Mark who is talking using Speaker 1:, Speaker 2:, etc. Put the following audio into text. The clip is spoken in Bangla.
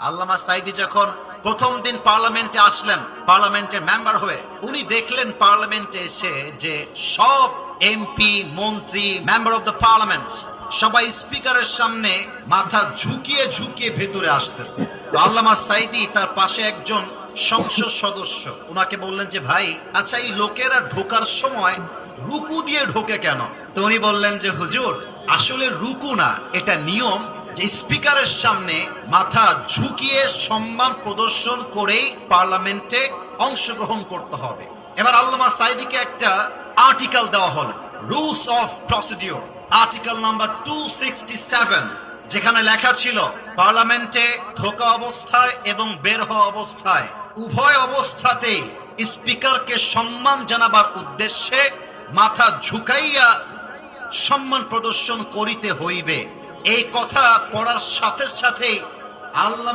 Speaker 1: আল্লামা সাঈদী যখন প্রথম দিন পার্লামেন্টে আসলেন, পার্লামেন্টের মেম্বার হয়ে, উনি দেখলেন পার্লামেন্টে এসে যে সব এমপি, মন্ত্রী, মেম্বার অফ দ্য পার্লামেন্ট সবাই স্পিকারের সামনে মাথা ঝুঁকিয়ে ঝুঁকিয়ে ভেতরে আসতেছে। তো আল্লামা সাঈদী তার পাশে একজন সংসদ সদস্য, উনাকে বললেন যে ভাই, আচ্ছা এই লোকেরা ঢোকার সময় রুকু দিয়ে ঢোকে কেন? তো উনি বললেন যে হুজুর, আসলে রুকু না, এটা নিয়ম যে স্পিকারের সামনে মাথা ঝুঁকিয়ে সম্মান প্রদর্শন করেই পার্লামেন্টে অংশগ্রহণ করতে হবে। এবার আল্লামা সাঈদীকে একটা আর্টিকেল দেওয়া হলো, rules of procedure, article number 267, যেখানে লেখা ছিল পার্লামেন্টে ঢোকা অবস্থায় এবং বের হওয়া অবস্থায় উভয় অবস্থাতেই স্পিকারকে সম্মান জানাবার উদ্দেশ্যে মাথা ঝুঁকাইয়া সম্মান প্রদর্শন করিতে হইবে। এই কথা পড়ার সাথে সাথেই আল্লামা